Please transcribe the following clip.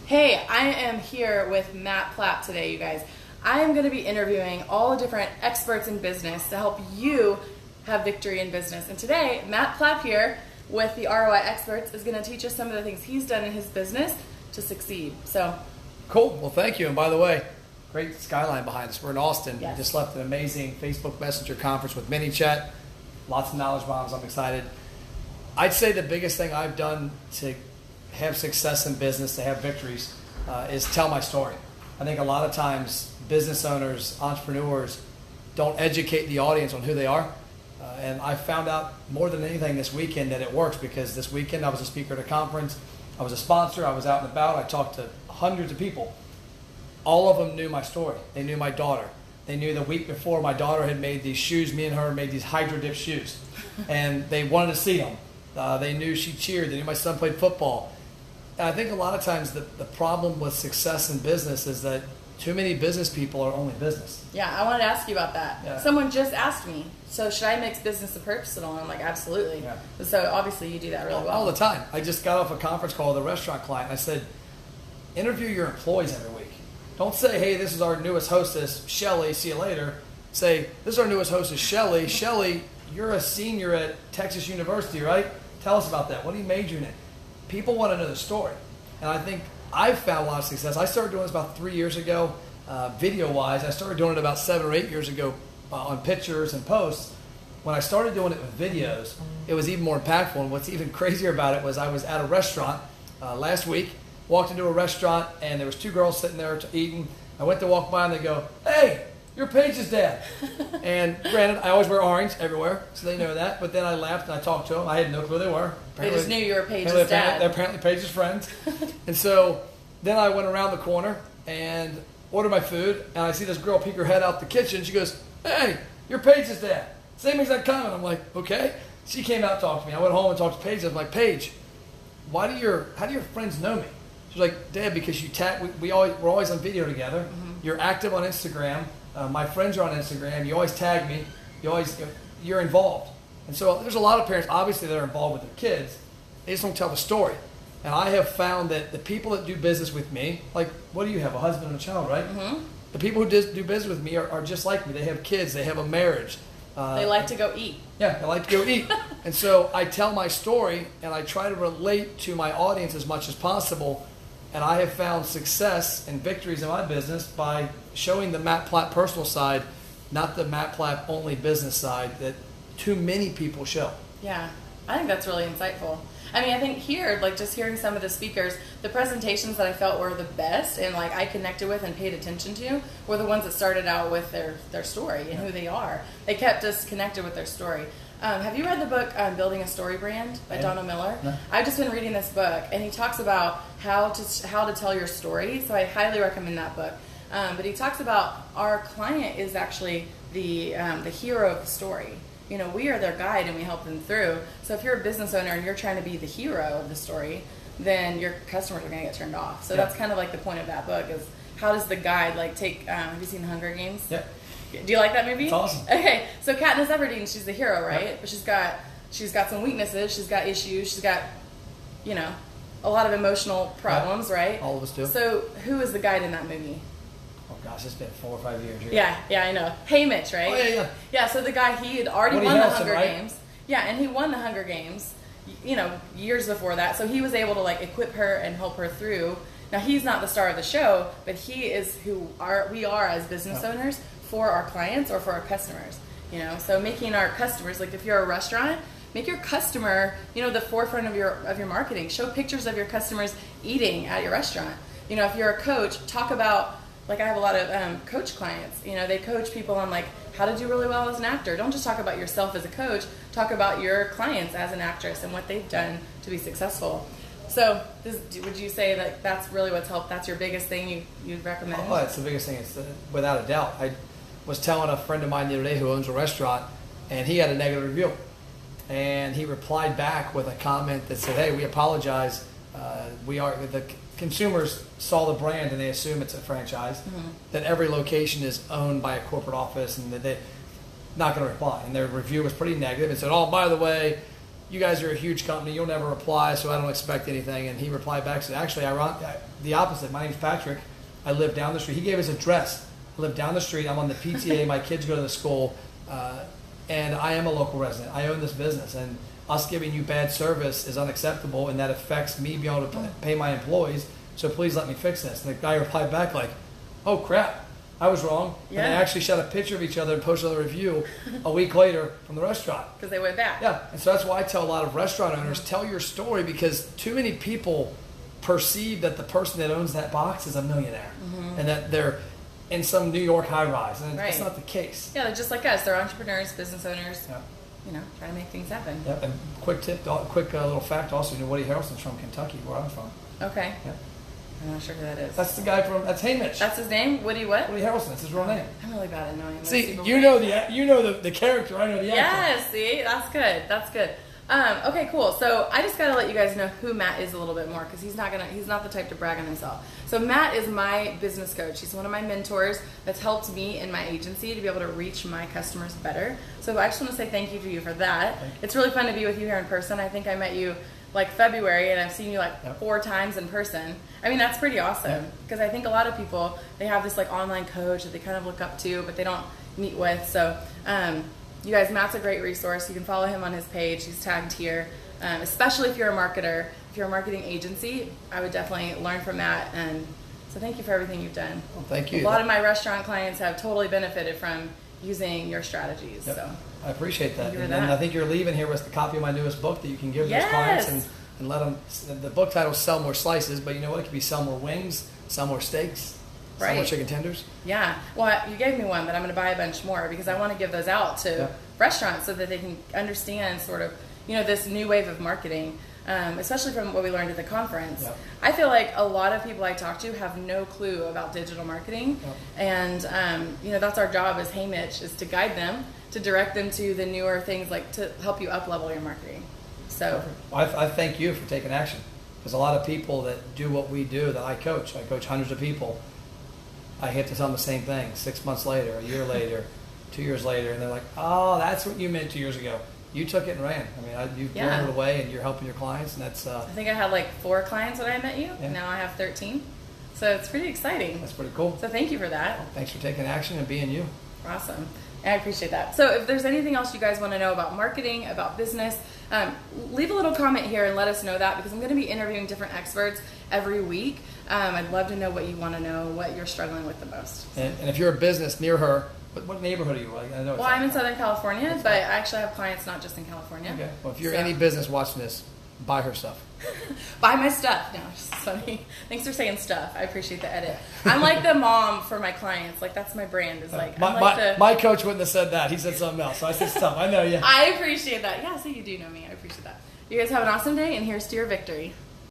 Hey, I am here with Matt Plapp today, you guys. I am going to be interviewing all the different experts in business to help you have victory in business. And today, Matt Plapp here with the ROI Experts is going to teach us some of the things he's done in his business to succeed. So, cool. Well, thank you. And by the way, great skyline behind us. We're in Austin. Yes. We just left an amazing Facebook Messenger conference with ManyChat. Lots of knowledge bombs. I'm excited. I'd say the biggest thing I've done to have success in business, to have victories, is tell my story. I think a lot of times business owners, entrepreneurs don't educate the audience on who they are. And I found out more than anything this weekend that it works, because this weekend I was a speaker at a conference. I was a sponsor. I was out and about. I talked to hundreds of people. All of them knew my story. They knew my daughter. They knew the week before my daughter had made these shoes. Me and her made these Hydro Dip shoes. And they wanted to see them. They knew she cheered. They knew my son played football. And I think a lot of times the problem with success in business is that too many business people are only business. yeah, I wanted to ask you about that. Yeah. Someone just asked me, so should I mix business and personal? And I'm like, absolutely. Yeah. So obviously you do that really well. All the time. I just got off a conference call with a restaurant client. I said, interview your employees every week. Don't say, hey, this is our newest hostess, Shelly, see you later. Say, this is our newest hostess, Shelly. Shelly, you're a senior at Texas University, right? Tell us about that. What are you majoring in? People want to know the story. And I think I've found a lot of success. I started doing this about 3 years ago, video-wise. I started doing it about 7 or 8 years ago on pictures and posts. When I started doing it with videos, it was even more impactful. And what's even crazier about it was I was at a restaurant last week, walked into a restaurant, and there was 2 girls sitting there eating. I went to walk by, and they go, hey, you're Paige's dad. And granted, I always wear orange everywhere, so they know that. But then I laughed and I talked to them. I had no clue who they were. They just knew you were Paige's They're dad. apparently Paige's friends. And so then I went around the corner and ordered my food, and I see this girl peek her head out the kitchen. She goes, hey, you're Paige's dad. Same exact comment. I'm like, okay. She came out and talked to me. I went home and talked to Paige. I was like, Paige, how do your friends know me? She's like, Dad, because you we're always on video together. Mm-hmm. You're active on Instagram. My friends are on Instagram. You always tag me. You're involved. And so there's a lot of parents, obviously, that are involved with their kids. They just don't tell the story. And I have found that the people that do business with me, like, what do you have, a husband and a child, right? Mm-hmm. The people who do business with me are just like me. They have kids. They have a marriage. They like to go eat. Yeah, they like to go eat. And so I tell my story, and I try to relate to my audience as much as possible. And I have found success and victories in my business by showing the Matt Plapp personal side, not the Matt Plapp only business side that too many people show. Yeah, I think that's really insightful. I mean, I think here, like just hearing some of the speakers, the presentations that I felt were the best and like I connected with and paid attention to were the ones that started out with their story and who they are. They kept us connected with their story. Have you read the book Building a Story Brand by Donald Miller? No. I've just been reading this book, and he talks about how to tell your story. So I highly recommend that book. But he talks about our client is actually the hero of the story. You know, we are their guide and we help them through. So if you're a business owner and you're trying to be the hero of the story, then your customers are going to get turned off. So that's kind of like the point of that book is how does the guide like take? Have you seen The Hunger Games? Yeah. Do you like that movie? It's awesome. Okay, so Katniss Everdeen, she's the hero, right? Yep. But she's got some weaknesses. She's got issues. She's got, you know, a lot of emotional problems, right? All of us do. So who is the guide in that movie? Oh gosh, it's been 4 or 5 years. Yeah, I know. Haymitch, right? Oh yeah. Yeah, so the guy, he had already Woody won the Harrelson, Hunger right? Games. Yeah, and he won the Hunger Games, you know, years before that. So he was able to like equip her and help her through. Now he's not the star of the show, but he is who we are as business owners for our clients or for our customers. You know, so making our customers, like if you're a restaurant, make your customer, you know, the forefront of your marketing. Show pictures of your customers eating at your restaurant. You know, if you're a coach, talk about, like I have a lot of coach clients. You know, they coach people on like how to do really well as an actor. Don't just talk about yourself as a coach. Talk about your clients as an actress and what they've done to be successful. So, would you say that that's really what's helped? That's your biggest thing you'd recommend? Oh, it's the biggest thing. It's without a doubt. I was telling a friend of mine the other day who owns a restaurant, and he had a negative review. And he replied back with a comment that said, hey, we apologize. The consumers saw the brand and they assume it's a franchise, that every location is owned by a corporate office, and that they're not going to reply. And their review was pretty negative. It said, oh, by the way, you guys are a huge company. You'll never reply, so I don't expect anything. And he replied back, said, actually, the opposite. My name's Patrick. I live down the street. He gave his address. I live down the street. I'm on the PTA. My kids go to the school. And I am a local resident. I own this business. And us giving you bad service is unacceptable, and that affects me being able to pay my employees. So please let me fix this. And the guy replied back like, oh, crap. I was wrong. Yeah. And they actually shot a picture of each other and posted a review a week later from the restaurant. Because they went back. Yeah. And so that's why I tell a lot of restaurant owners, tell your story, because too many people perceive that the person that owns that box is a millionaire and that they're in some New York high rise. And that's not the case. Yeah, they're just like us. They're entrepreneurs, business owners, Yeah. Trying to make things happen. Yep. And quick tip, quick little fact also, Woody Harrelson's from Kentucky, where I'm from. Okay. Yeah. I'm not sure who that is. That's the guy that's Hamish. That's his name? Woody what? Woody Harrelson. That's his real name. I'm really bad at knowing. See, you know the character. I know the actor. Yes, see? That's good. That's good. Okay, cool. So I just got to let you guys know who Matt is a little bit more, because he's not the type to brag on himself. So Matt is my business coach. He's one of my mentors that's helped me in my agency to be able to reach my customers better. So I just want to say thank you to you for that. It's really fun to be with you here in person. I think I met you like February, and I've seen you like 4 times in person. I mean, that's pretty awesome, because I think a lot of people, they have this like online coach that they kind of look up to, but they don't meet with. So you guys, Matt's a great resource. You can follow him on his page. He's tagged here. Especially if you're a marketer, if you're a marketing agency, I would definitely learn from Matt. And so thank you for everything you've done. Well, thank you. A lot of my restaurant clients have totally benefited from using your strategies. Yep. So I appreciate that. And I think you're leaving here with the copy of my newest book that you can give those clients and let them. The book title is Sell More Slices, but you know what? It could be Sell More Wings, Sell More Steaks, Sell More Chicken Tenders. Yeah. Well, you gave me one, but I'm going to buy a bunch more, because I want to give those out to restaurants so that they can understand sort of, this new wave of marketing, especially from what we learned at the conference. Yep. I feel like a lot of people I talk to have no clue about digital marketing. And, that's our job as Hamish, is to guide them, to direct them to the newer things, like to help you up-level your marketing. So I thank you for taking action, because a lot of people that do what we do, that I coach hundreds of people, I hit to tell them the same thing 6 months later, a year later, 2 years later, and they're like, oh, that's what you meant 2 years ago. You took it and ran. I mean, you've blown it away, and you're helping your clients, and that's... I think I had like 4 clients when I met you. Yeah. Now I have 13. So it's pretty exciting. That's pretty cool. So thank you for that. Well, thanks for taking action and being you. Awesome. I appreciate that. So if there's anything else you guys want to know about marketing, about business, leave a little comment here and let us know that, because I'm going to be interviewing different experts every week. I'd love to know what you want to know, what you're struggling with the most. And if you're a business near her, what neighborhood are you? I'm in Southern California, but I actually have clients not just in California. Okay. Well, if you're any business watching this, buy her stuff. Buy my stuff. No, just funny. Thanks for saying stuff. I appreciate the edit. I'm like the mom for my clients. Like, that's my brand. Is like, my coach wouldn't have said that. He said something else. So I said stuff. I know you. I appreciate that. Yeah, so you do know me. I appreciate that. You guys have an awesome day, and here's to your victory.